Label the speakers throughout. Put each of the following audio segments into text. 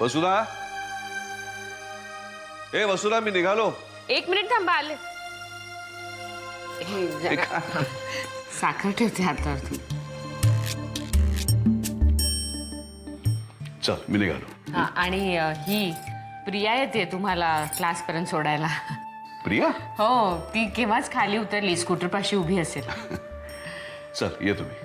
Speaker 1: वसुधा, ए वसुधा, मी निघालो.
Speaker 2: 1 मिनिट थांबा, आले. हे जरा साखर ठेवते हातावरती.
Speaker 1: चल मी निघालो.
Speaker 2: हा, आणि ही प्रिया येते तुम्हाला क्लास पर्यंत सोडायला.
Speaker 1: प्रिया?
Speaker 2: हो, ती केव्हाच खाली उतरली, स्कूटर पाशी उभी असेल.
Speaker 1: चल ये तुम्ही.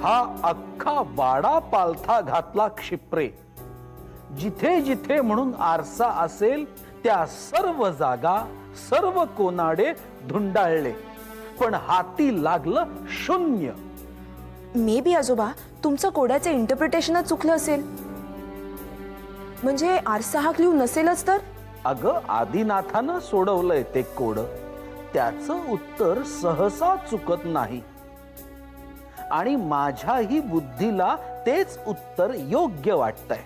Speaker 3: हा अख्खा वाडा पालथा घातला क्षिप्रे. जिथे जिथे म्हणून आरसा असेल त्या सर्व जागा, सर्व कोनाडे धुंडाळले, पण हाती लागलं शून्य.
Speaker 4: मे बी आजोबा तुमचं कोड्याचं इंटरप्रिटेशनच चुकलं असेल. म्हणजे आरसा हा क्ल्यू नसेलच तर?
Speaker 3: अगं आदिनाथानं सोडवलंय ते कोड. त्याचं उत्तर सहसा चुकत नाही आणि माझ्याही बुद्धीला तेच उत्तर योग्य वाटतंय.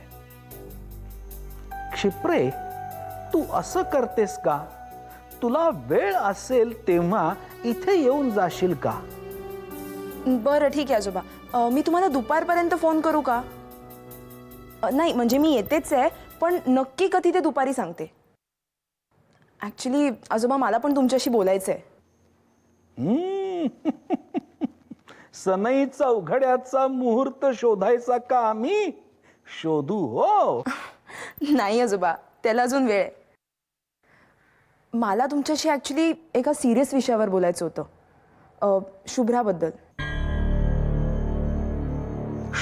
Speaker 3: क्षिप्रे, तू असं करतेस का? तुला वेळ असेल तेव्हा इथे येऊन जाशील का?
Speaker 4: बरं ठीक आहे आजोबा, मी तुम्हाला दुपारपर्यंत फोन करू का? नाही म्हणजे मी येतेच आहे, पण नक्की कधी ते दुपारी सांगते. ऍक्च्युली आजोबा मला पण तुमच्याशी बोलायचंय.
Speaker 3: सनईचा उघड्याचा मुहूर्त शोधायचा का आम्ही? शोधू हो.
Speaker 4: नाही आजोबा, त्याला अजून वेळ आहे. मला तुमच्याशी ऍक्च्युली एका सिरियस विषयावर बोलायचं होतं, शुभ्राबद्दल.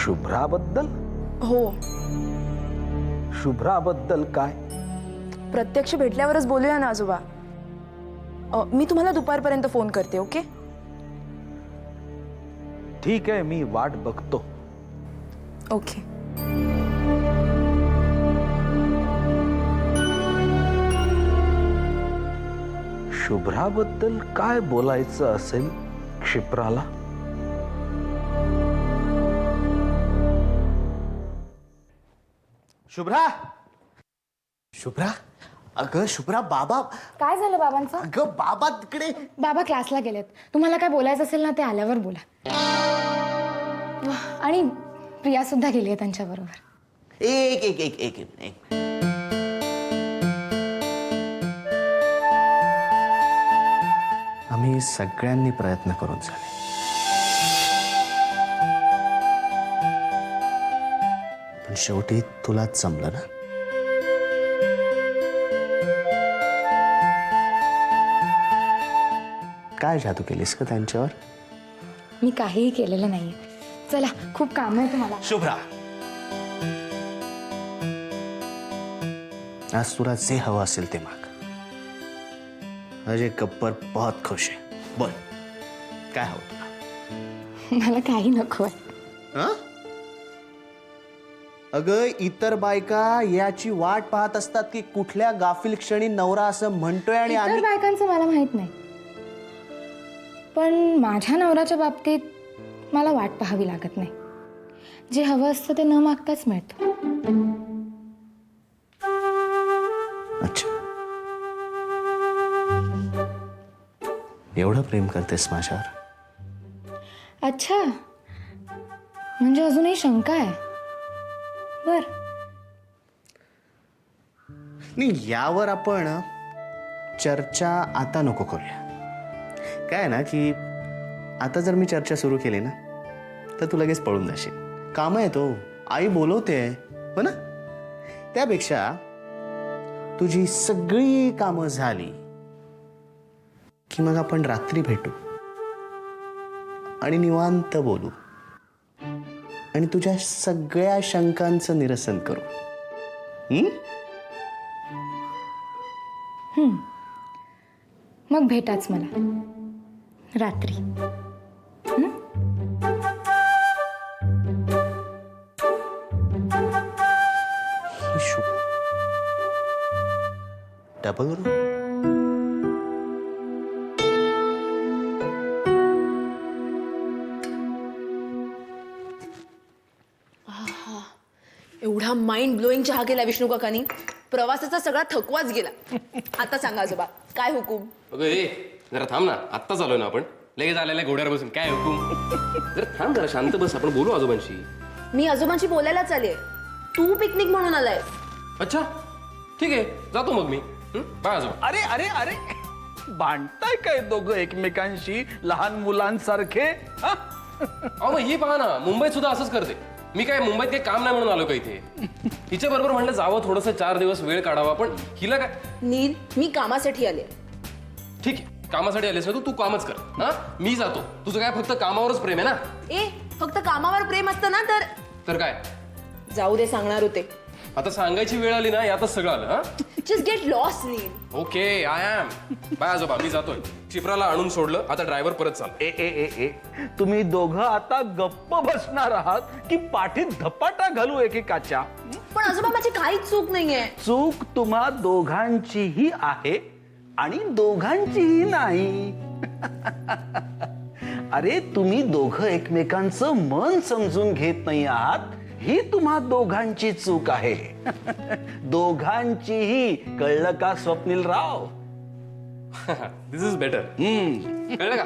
Speaker 3: शुभ्राबद्दल?
Speaker 4: हो.
Speaker 3: शुभ्राबद्दल काय?
Speaker 4: प्रत्यक्ष भेटल्यावरच बोलूया ना आजोबा. मी तुम्हाला दुपारपर्यंत फोन करते. ओके?
Speaker 3: ठीक आहे, मी वाट बघतो.
Speaker 4: ओके.
Speaker 3: शुभ्राबद्दल काय बोलायचं असेल क्षिप्राला?
Speaker 5: शुभ्रा, शुभ्रा, अगं शुभ्रा, बाबा.
Speaker 6: काय झालं बाबांचं?
Speaker 5: अगं बाबा तिकडे.
Speaker 6: बाबा क्लासला गेलेत. तुम्हाला काय बोलायचं असेल ना ते आल्यावर बोला. आणि प्रिया सुद्धा गेली आहे त्यांच्याबरोबर.
Speaker 5: एक एक एक एक एक आम्ही सगळ्यांनी प्रयत्न करून झाले, पण शेवटी तुलाच जमलं ना. काय जादू केलीस का त्यांच्यावर?
Speaker 6: मी काहीही केलेलं नाहीये. चला, खूप काम आहे तुम्हाला.
Speaker 5: शुभ्रा, आज तुला जे हवं असेल ते माग. अजय गब्बर बहुत खुश है. बोल, काय हवं तुला?
Speaker 6: मला काही नको आहे.
Speaker 5: हं? अगं इतर बायका याची वाट पाहत असतात की कुठल्या गाफील क्षणी नवरा असं म्हणतोय आणि
Speaker 6: इतर
Speaker 5: आम्ही.
Speaker 6: बायकांचं मला माहित नाही, पण माझ्या नवऱ्याच्या बाबतीत मला वाट पाहावी लागत नाही. जे हवं असतं ते न मागताच मिळतं.
Speaker 5: अच्छा, एवढं प्रेम करतेस माझ्यावर?
Speaker 6: अच्छा, म्हणजे अजूनही शंका आहे. बर,
Speaker 5: नाही, यावर आपण चर्चा आता नको करूया. काय ना की आता जर मी चर्चा सुरू केली ना तर तू लगेच पळून जाशील. काम आहे तो, आई बोलवते, हो ना. त्यापेक्षा तुझी सगळी कामं झाली की मग आपण रात्री भेटू आणि निवांत बोलू आणि तुझ्या सगळ्या शंकांचं निरसन करू.
Speaker 6: मग भेटाच मला रात्री.
Speaker 5: Double room?
Speaker 4: एवढा माइंड ब्लोईंग चहा केला विष्णू काकांनी, प्रवासाचा सगळा थकवाच गेला. आता सांगा आजोबा, काय हुकूम?
Speaker 7: अगं ए जरा थांब ना, आत्ताच आलोय ना आपण. लगेच आलेल्या घोड्यावर बसून काय हुकूम? जरा थांब, जरा शांत बस, आपण बोलू आजोबांशी.
Speaker 4: मी आजोबांशी बोलायलाच आले. तू पिकनिक म्हणून आलाय.
Speaker 7: अच्छा ठीक आहे, जातो मग मी. बाय आजोबा.
Speaker 3: अरे अरे अरे, भांडताय काय दोघं एकमेकांशी लहान मुलांसारखे? हा?
Speaker 7: अहो मग ही पहा ना, मुंबईत सुद्धा असंच करते. मी काय मुंबईत काही काम नाही म्हणून आलो का इथे? हिच्या बरोबर म्हणलं जावं, थोडंसं 4 दिवस वेळ काढावा, पण हिला काय.
Speaker 4: नील, मी कामासाठी आले.
Speaker 7: ठीक आहे, कामासाठी आलेस ना तू कामच कर. हा मी जातो. तुझं काय फक्त कामावरच प्रेम आहे ना?
Speaker 4: ए, फक्त कामावर प्रेम असतं ना
Speaker 7: तर काय?
Speaker 4: जाऊ दे, सांगणार होते.
Speaker 7: आता सांगायची वेळ आली ना, यातच सगळं आलं. हा
Speaker 4: just get lost Neel.
Speaker 7: Okay I am. Bye आजोबा, मी जातोय. शिप्राला आणून सोडलं, आता ड्रायव्हर परत चाल.
Speaker 3: ए ए ए ए, तुम्ही दोघं आता गप्प बसणार आहात की पाठीत धपाटा घालू एकेकाच्या?
Speaker 4: पण आजोबा, माझी काहीच चूक नाहीये.
Speaker 3: चूक तुम्हा दोघांचीही आहे आणि दोघांचीही नाही. अरे तुम्ही दोघं एकमेकांचं मन समजून घेत नाही आहात, ही तुम्हा दोघांची चूक आहे. दोघांचीही. कळलं का स्वप्नील राव?
Speaker 7: दिस इज बेटर. कळलं का?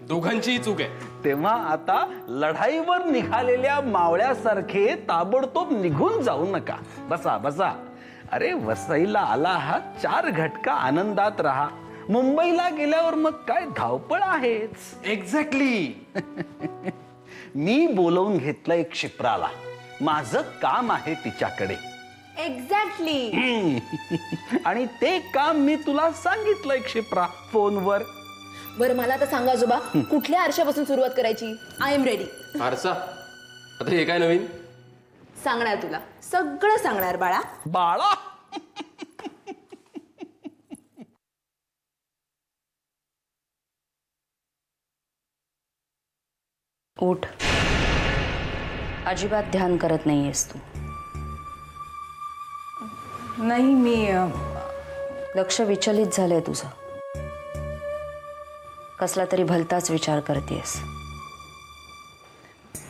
Speaker 7: दोघांचीही चूक आहे.
Speaker 3: तेव्हा आता लढाईवर निघालेल्या मावळ्यासारखे ताबडतोब निघून जाऊ नका. बसा बसा. अरे वसईला आला आहात, 4 घटका आनंदात राहा. मुंबईला गेल्यावर मग काय धावपळ आहेच.
Speaker 7: एक्झॅक्टली.
Speaker 3: मी बोलवून घेतलंय क्षिप्राला. माझं काम आहे तिच्याकडे.
Speaker 4: एक्झॅक्टली.
Speaker 3: आणि ते काम मी तुला सांगितलंय क्षिप्रा, फोनवर.
Speaker 4: बरं, मला आता सांगा आजोबा, कुठल्या आरशापासून सुरुवात करायची? I am ready.
Speaker 7: फारसा. आता हे काय नवीन?
Speaker 4: सांगणार तुला, सगळं सांगणार बाळा.
Speaker 3: बाळा.
Speaker 8: उठ. अजिबात ध्यान करत नाहीयेस तू.
Speaker 6: नाही, मी
Speaker 8: लक्ष विचलित झालंय तुझं. कसला तरी भलताच विचार करतेस.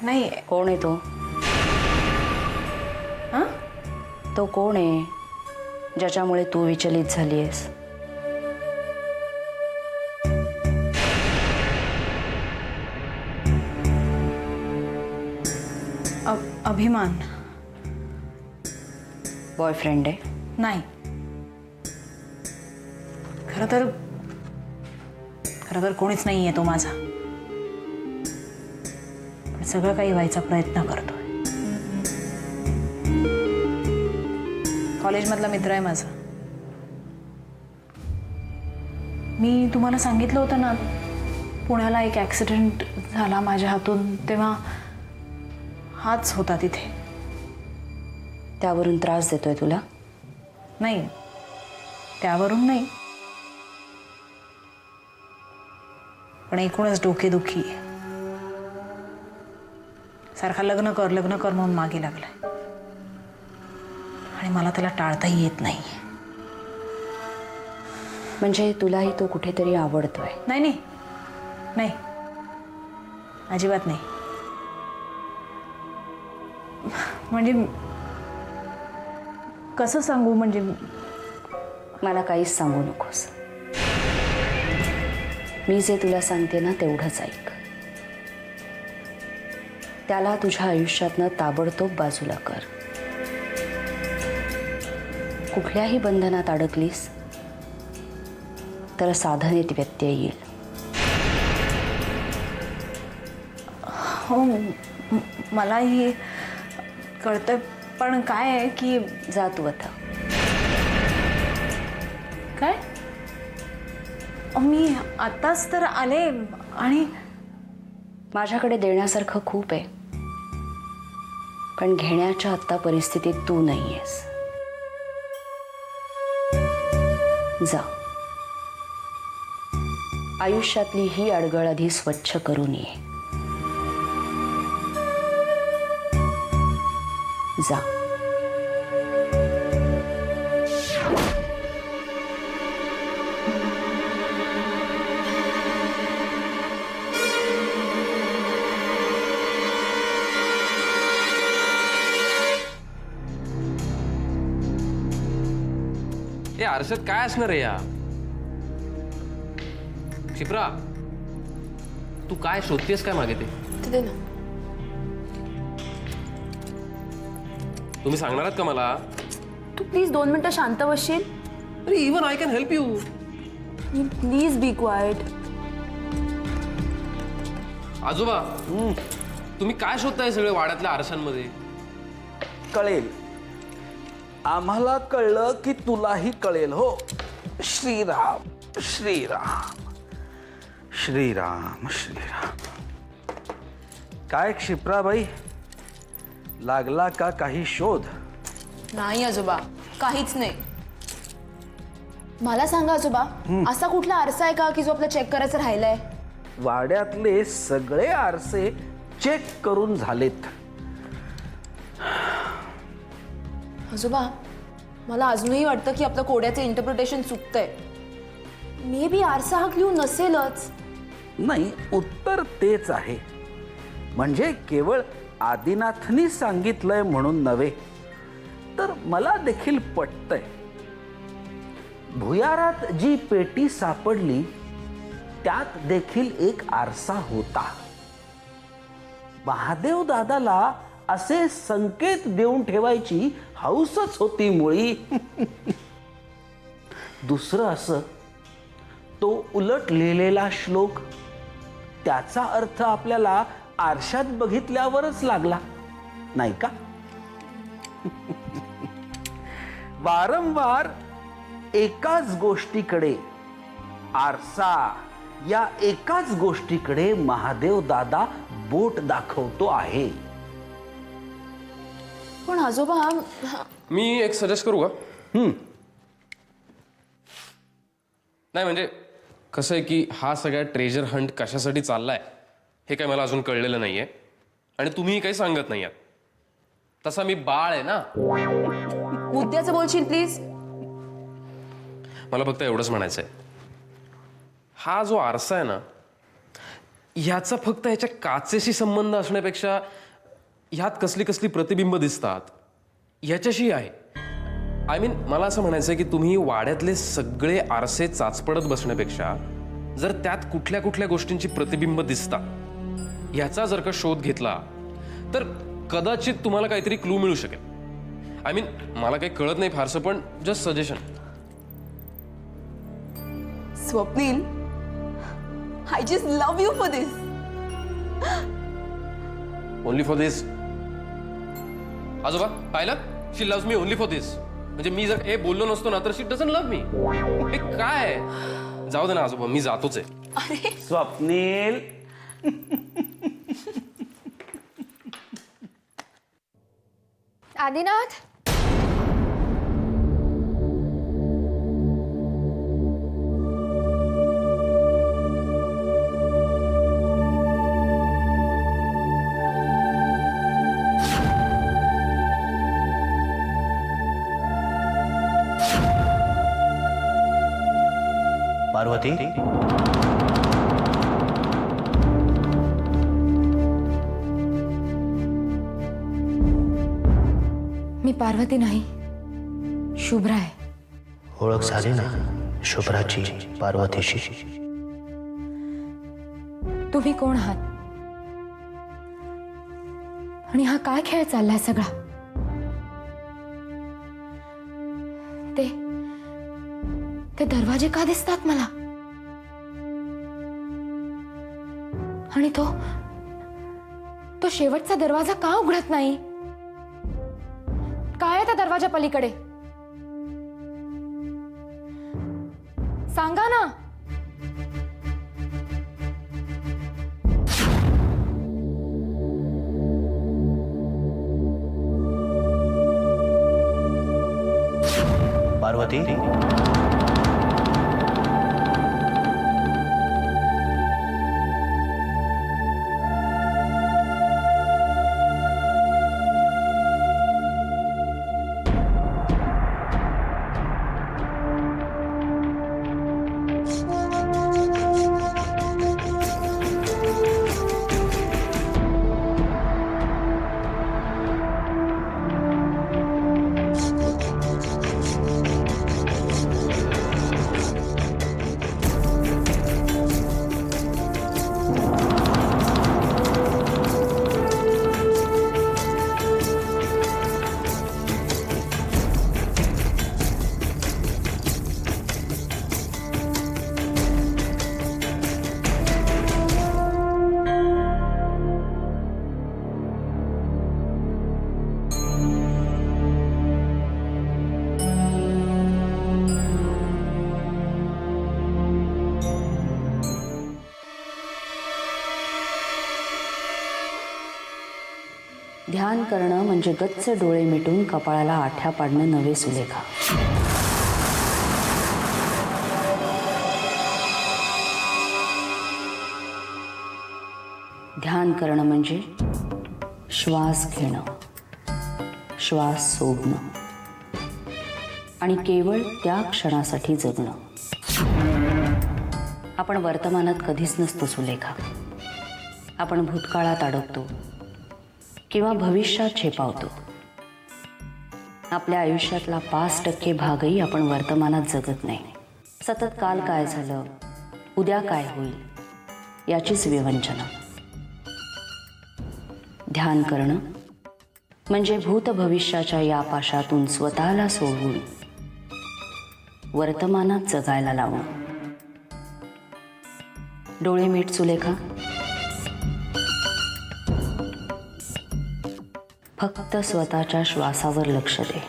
Speaker 6: नाही.
Speaker 8: कोण आहे तो?
Speaker 6: हां?
Speaker 8: तो कोण आहे ज्याच्यामुळे तू विचलित झालीयस?
Speaker 6: अभिमान.
Speaker 8: बॉयफ्रेंड आहे?
Speaker 6: नाही. खरं तर कोणीच नाही आहे तो माझा. पण सगळं काही व्हायचा प्रयत्न करतोय. कॉलेजमधला मित्र आहे माझा. मी तुम्हाला सांगितलं होतं ना, पुण्याला एक ॲक्सिडेंट झाला माझ्या हातून, तेव्हा हाच होता तिथे.
Speaker 8: त्यावरून त्रास देतोय तुला?
Speaker 6: नाही, त्यावरून नाही, पण एकूणच डोकेदुखी. सारखा लग्न कर म्हणून मागे लागलाय आणि मला त्याला टाळताही येत नाही.
Speaker 8: म्हणजे तुलाही तो कुठेतरी आवडतोय?
Speaker 6: नाही नाही नाही, अजिबात नाही. म्हणजे कसं सांगू, म्हणजे
Speaker 8: मला काहीच सांगू नकोस. मी जे तुला सांगते ना तेवढंच ऐक. त्याला तुझ्या आयुष्यातनं ताबडतोब बाजूला कर. कुठल्याही बंधनात अडकलीस तर साधनेत व्यत्यय येईल.
Speaker 6: हो, मलाही कळतं, पण काय आहे की
Speaker 8: जा तू आता.
Speaker 6: काय? मी आत्ताच तर आले आणि
Speaker 8: माझ्याकडे देण्यासारखं खूप आहे, पण घेण्याच्या आत्ता परिस्थितीत तू नाहीयेस. जा. आयुष्यातली ही अडगळ आधी स्वच्छ करून ये. जा.
Speaker 7: हे आरशात काय असणार आहे या? क्षिप्रा, तू काय शोधतेस काय मागे ते?
Speaker 4: दे ना.
Speaker 7: तुम्ही सांगणार आहात का मला?
Speaker 4: तू प्लीज 2 मिनिटं शांत बसशील.
Speaker 7: अरे even I can help you.
Speaker 4: Please be quite.
Speaker 7: आजोबा, तुम्ही काय शोधताय सगळे वाड्यातल्या आरशांमध्ये?
Speaker 3: कळेल. आम्हाला कळलं की तुलाही कळेल हो. श्रीराम श्रीराम श्रीराम श्रीराम. काय क्षिप्राबाई, लागला का काही शोध?
Speaker 4: नाही आजोबा, काहीच नाही. मला सांगा आजोबा, असा कुठला आरसा आहे का की जो आपला चेक करायचा राहिलाय?
Speaker 3: वाड्यातले सगळे आरसे चेक करून झालेत.
Speaker 4: आजोबा, मला अजूनही वाटतं की आपलं कोड्याचं इंटरप्रिटेशन चुकतंय. मे बी आरसा हा क्ल्यू नसेलच.
Speaker 3: नाही, उत्तर तेच आहे. म्हणजे केवळ आदिनाथनी सांगितलंय म्हणून नव्हे, तर मला देखील पटतंय. भुयारात जी पेटी सापडली त्यात देखील एक आरसा होता. महादेव दादाला असे संकेत देऊन ठेवायची हौसच होती मुळी. दुसरं असं, तो उलट लिहिलेला श्लोक, त्याचा अर्थ आपल्याला आरशात बघितल्यावरच लागला नाही का? वारंवार एकाच गोष्टीकडे, आरसा या एकाच गोष्टीकडे महादेव दादा बोट दाखवतो आहे.
Speaker 4: पण आजोबा,
Speaker 7: मी एक सजेस्ट करू का? नाही म्हणजे कसं आहे की हा सगळा ट्रेजर हंट कशासाठी चाललाय हे काय मला अजून कळलेलं नाहीये आणि तुम्ही काही सांगत नाही आहात. तसा मी बाळ आहे ना.
Speaker 4: मुद्द्याचं बोलशील प्लीज.
Speaker 7: मला फक्त एवढंच म्हणायचं आहे, हा जो आरसा आहे ना, ह्याचा फक्त ह्याच्या काचेशी संबंध असण्यापेक्षा ह्यात कसली कसली प्रतिबिंब दिसतात ह्याच्याशी आहे. आय मीन, मला असं म्हणायचं आहे की तुम्ही वाड्यातले सगळे आरसे चाचपडत बसण्यापेक्षा जर त्यात कुठल्या कुठल्या गोष्टींची प्रतिबिंब दिसतात ह्याचा जर का शोध घेतला तर कदाचित तुम्हाला काहीतरी क्लू मिळू शकेल. आय मीन, मला काही कळत नाही फारसं, पण just suggestion.
Speaker 4: Swapnil, I just love you for this.
Speaker 7: Only for this? आजोबा पाहिलं, she love me only for this. म्हणजे मी जर हे बोललो नसतो ना तर शी डझंट लव्ह मी. हे काय? जाऊ दे ना आजोबा, मी जातोच आहे.
Speaker 3: स्वप्नील,
Speaker 6: आदिनाथ,
Speaker 5: पार्वती,
Speaker 6: मी पार्वती नाही, शुभ्रा आहे.
Speaker 5: ओळख झाली ना शुभ्राची पार्वतीशी?
Speaker 6: तुम्ही कोण आहात आणि हा काय खेळ चाललाय सगळा? ते दरवाजे का दिसतात मला? आणि तो शेवटचा दरवाजा का उघडत नाही? काय आहे त्या दरवाजा पलीकडे? सांगा ना.
Speaker 5: पार्वती,
Speaker 8: ध्यान करणं म्हणजे गच्च डोळे मिटून कपाळाला आठ्या पाडणं नव्हे सुलेखा. ध्यान करणं म्हणजे श्वास घेणं, श्वास सोडणं आणि केवळ त्या क्षणासाठी जगणं. आपण वर्तमानात कधीच नसतो सुलेखा. आपण भूतकाळात अडकतो किंवा भविष्यात झेपावतो. आपल्या आयुष्यातला 5% भागही आपण वर्तमानात जगत नाही. सतत काल काय झालं, उद्या काय होईल याचीच विवंचना. ध्यान करणं म्हणजे भूत भविष्याच्या या पाशातून स्वतःला सोडून वर्तमानात जगायला लावणं. डोळे मीट सुलेखा. फक्त स्वतःच्या श्वासावर लक्ष दे.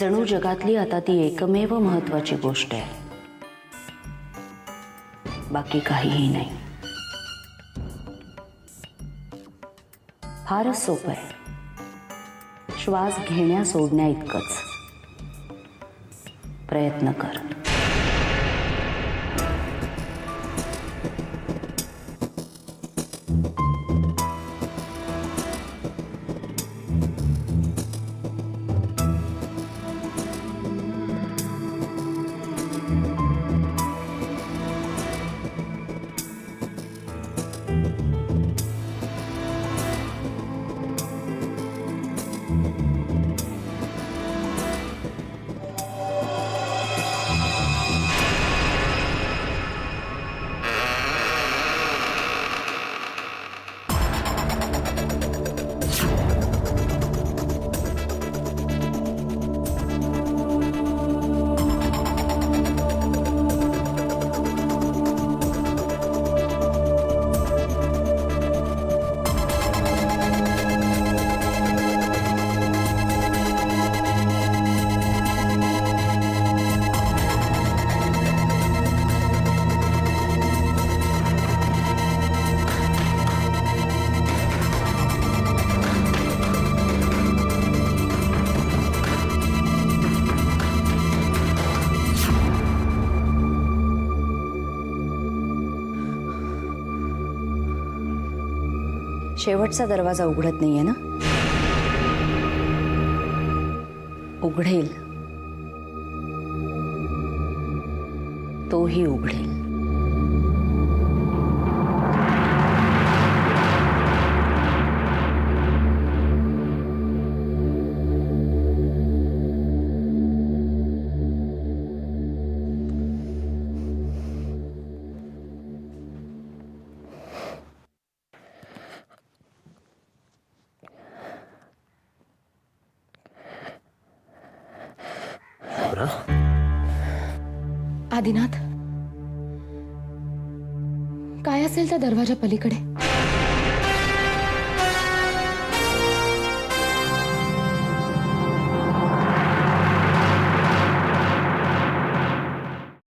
Speaker 8: जणू जगातली आता ती एकमेव महत्वाची गोष्ट आहे. बाकी काहीही नाही. फारच सोपं आहे. श्वास घेण्या सोडण्या इतकंच. प्रयत्न कर. शेवटचा दरवाजा उघडत नाहीये ना? उघडेल. तोही उघडेल.
Speaker 6: आदिनाथ, काय असेल त्या दरवाजा पलीकडे?